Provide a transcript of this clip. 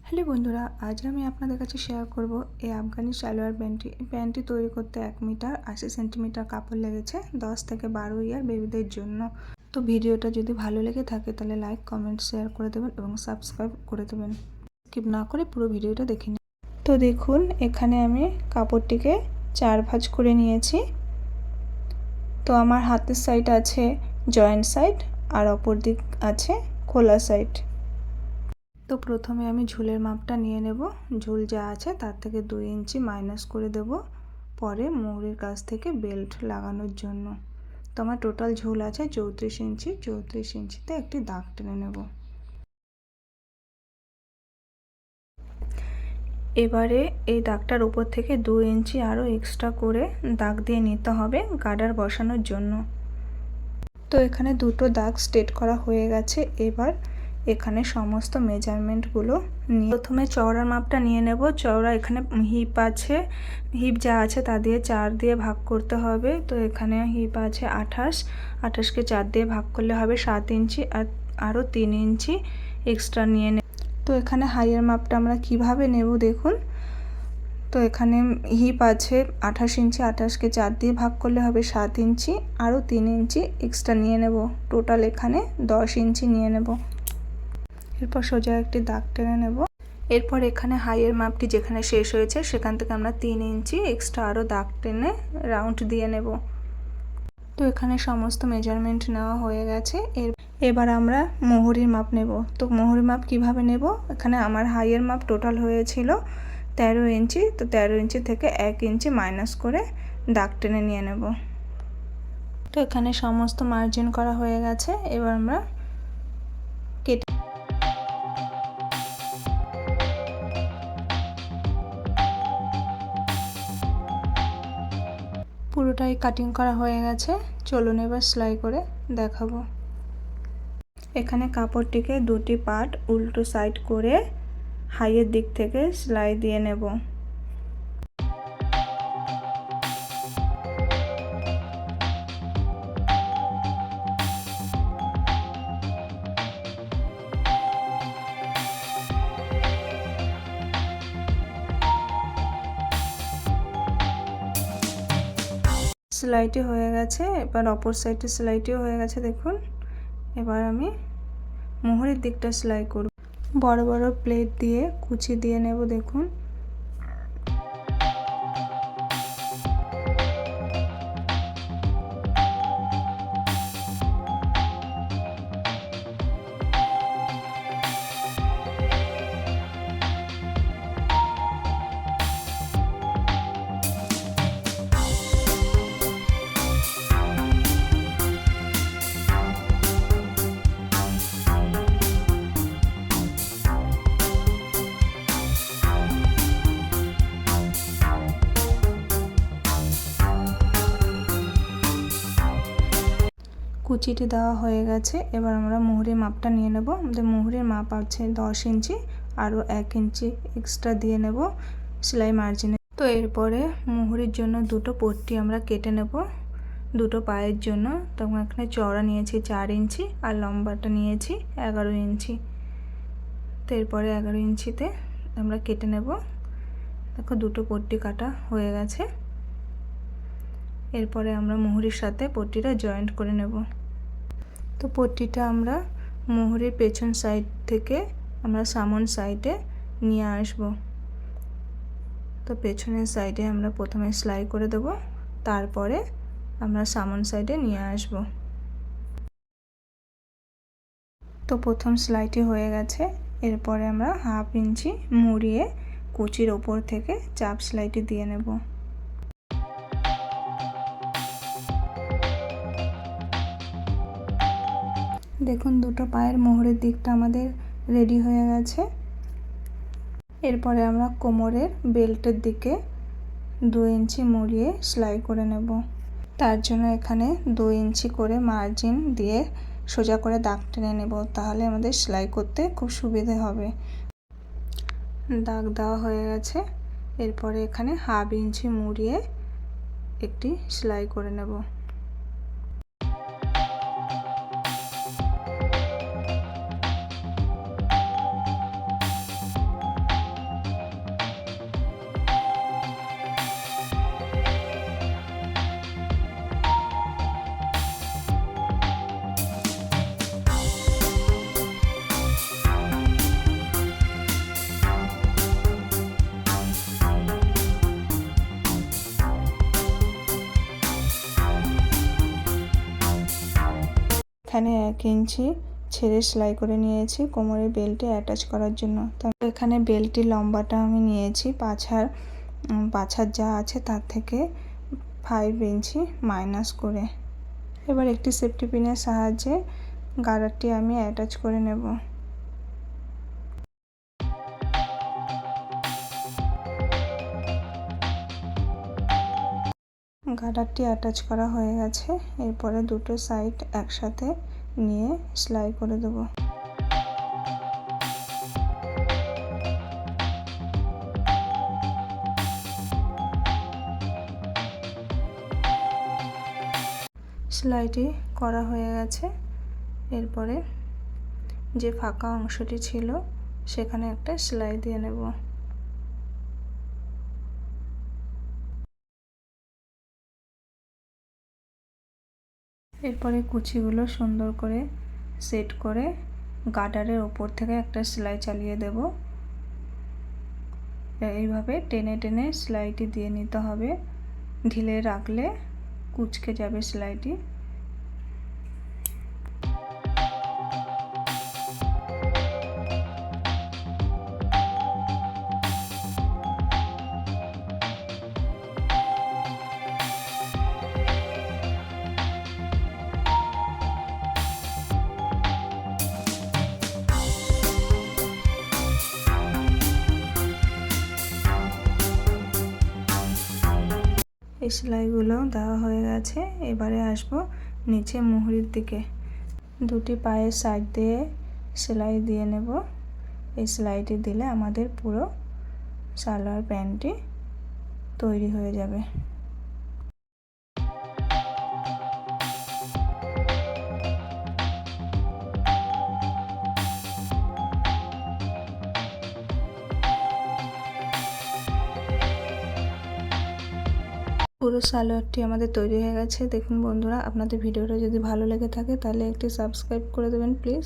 Hello বন্ধুরা, আজ আমি আপনাদের কাছে শেয়ার করব এই আফগানি সালোয়ার প্যান্টটি। এই প্যান্টটি তৈরি করতে 1 মিটার 80 সেন্টিমিটার কাপড় লেগেছে 10 থেকে 12 ইয়ার বেবিদের জন্য। তো ভিডিওটা যদি ভালো লেগে থাকে তাহলে লাইক, কমেন্ট, শেয়ার করে দেবেন এবং সাবস্ক্রাইব করে দেবেন। স্কিপ না করে পুরো ভিডিওটা দেখে নিন। তো দেখুন, এখানে আমি কাপড়টিকে 4 ভাঁজ করে নিয়েছি। তো আমার হাতের সাইড আছে জয়েন্ট সাইড আর অপর দিক আছে খোলা সাইড। তো প্রথমে আমি ঝুলের মাপটা নিয়ে নেব। ঝুল যা আছে তার থেকে 2 ইঞ্চি মাইনাস করে দেব পরে মুহুরির কাছ থেকে বেল্ট লাগানোর জন্য। তো আমার টোটাল ঝুল আছে 34 ইঞ্চি। 34 ইঞ্চিতে একটি দাগ টেনে নেব। এবারে এই দাগটার উপর থেকে 2 ইঞ্চি আরও এক্সট্রা করে দাগ দিয়ে নিতে হবে গার্ডার বসানোর জন্য। তো এখানে দুটো দাগ স্ট্রেট করা হয়ে গেছে। এবার এখানে সমস্ত মেজারমেন্টগুলো নিয়ে প্রথমে চওড়ার মাপটা নিয়ে নেব। চওড়া এখানে হিপ আছে, হিপ যা আছে তা দিয়ে 4 দিয়ে ভাগ করতে হবে। তো এখানে হিপ আছে 28, 28কে 4 দিয়ে ভাগ করলে হবে 7 ইঞ্চি আর আরও 3 ইঞ্চি এক্সট্রা নিয়ে নেব। তো এখানে হাইয়ের মাপটা আমরা কিভাবে নেব দেখুন। তো এখানে হিপ আছে 28 ইঞ্চি, 28কে 4 দিয়ে ভাগ করলে হবে 7 ইঞ্চি, আরও 3 ইঞ্চি এক্সট্রা নিয়ে নেব। টোটাল এখানে 10 ইঞ্চি নিয়ে নেব। এরপর সোজা একটি দাগ টেনে নেব। এরপর এখানে হাইয়ের মাপটি যেখানে শেষ হয়েছে সেখান থেকে আমরা 3 ইঞ্চি এক্সট্রা আরও দাগ টেনে রাউন্ড দিয়ে নেব। তো এখানে সমস্ত মেজারমেন্ট নেওয়া হয়ে গেছে। এবার আমরা মুহুরির মাপ নেব। তো মুহুরির মাপ কিভাবে নেব, এখানে আমার হাইয়ের মাপ টোটাল হয়েছিল 13 ইঞ্চি। তো 13 ইঞ্চি থেকে 1 ইঞ্চি মাইনাস করে দাগ টেনে নিয়ে নেব। তো এখানে সমস্ত মার্জিন করা হয়ে গেছে। এবার আমরা কেটে পুরোটাই কাটিং করা হয়ে গেছে। চলুন এবার সেলাই করে দেখাবো। এখানে কাপড়টিকে দুটি পার্ট উল্টো সাইড করে হাইয়ের দিক থেকে সেলাই দিয়ে নেব। সেলাইটি হয়ে গেছে। এবার অপর সাইডে সেলাইটিও হয়ে গেছে দেখুন। এবার আমি মুহুরির দিকটা সেলাই করব। বড় বড় প্লেট দিয়ে কুচি দিয়ে নেব দেখুন। কুচিটি দেওয়া হয়ে গেছে। এবার আমরা মুহুরির মাপটা নিয়ে নেব। আমাদের মুহুরির মাপ আছে 10 ইঞ্চি, আরও 1 ইঞ্চি এক্সট্রা দিয়ে নেব সেলাই মার্জিনে। তো এরপরে মুহুরির জন্য দুটো পট্টি আমরা কেটে নেব দুটো পায়ের জন্য। তো আমরা এখানে চওড়া নিয়েছি 4 ইঞ্চি আর লম্বাটা নিয়েছি 11 ইঞ্চি। তো এরপরে 11 ইঞ্চিতে আমরা কেটে নেব। দেখো দুটো পট্টি কাটা হয়ে গেছে। এরপরে আমরা মুহুরির সাথে পট্টিটা জয়েন্ট করে নেব। তো পট্টিটা আমরা মুহুরির পেছন সাইড থেকে আমরা সামন সাইডে নিয়ে আসব। তো পেছনের সাইডে আমরা প্রথমে সেলাই করে দেব, তারপরে আমরা সামন সাইডে নিয়ে আসব। তো প্রথম সেলাইটি হয়ে গেছে। এরপরে আমরা 1/2 ইঞ্চি মুড়িয়ে কুচির ওপর থেকে চাপ সেলাইটি দিয়ে নেব। দেখুন দুটো পায়ের মোহরের দিকটা আমাদের রেডি হয়ে গেছে। এরপরে আমরা কোমরের বেল্টের দিকে 2 ইঞ্চি মুড়িয়ে সেলাই করে নেব। তার জন্য এখানে 2 ইঞ্চি করে মার্জিন দিয়ে সোজা করে দাগ টেনে নেব, তাহলে আমাদের সেলাই করতে খুব সুবিধে হবে। দাগ দেওয়া হয়ে গেছে। এরপরে এখানে 1/2 ইঞ্চি মুড়িয়ে একটি সেলাই করে নেব। এখানে 1 ইঞ্চি ছেড়ে সেলাই করে নিয়েছি কোমরের বেল্টে অ্যাটাচ করার জন্য। তো এখানে বেল্টটির লম্বাটা আমি নিয়েছি পাছার যা আছে তার থেকে 5 ইঞ্চি মাইনাস করে। এবার একটি সেফটি পিনের সাহায্যে গার্ডারটি আমি অ্যাটাচ করে নেব। গার্ডারটি অ্যাটাচ করা হয়ে গেছে। এরপরে দুটো সাইড একসাথে নিয়ে সেলাই করে দেব। সেলাইটি করা হয়ে গেছে। এরপরে যে ফাঁকা অংশটি ছিল সেখানে একটা সেলাই দিয়ে নেব। এরপরে কুচিগুলো সুন্দর করে সেট করে গার্ডারের ওপর থেকে একটা সেলাই চালিয়ে দেব। এইভাবে টেনে টেনে সেলাইটি দিয়ে নিতে হবে, ঢিলে রাখলে কুঁচকে যাবে সেলাইটি। এই সেলাইগুলো দেওয়া হয়ে গেছে। এবারে আসবো নিচে মুহুরির দিকে। দুটি পায়ের সাইড দিয়ে সেলাই দিয়ে নেব। এই সেলাইটি দিলে আমাদের পুরো সালোয়ার প্যান্টটি তৈরি হয়ে যাবে। পুরো সালোয়ারটি আমাদের তৈরি হয়ে গেছে। দেখুন বন্ধুরা, আপনাদের ভিডিওটা যদি ভালো লেগে থাকে তাহলে একটি সাবস্ক্রাইব করে দেবেন প্লিজ।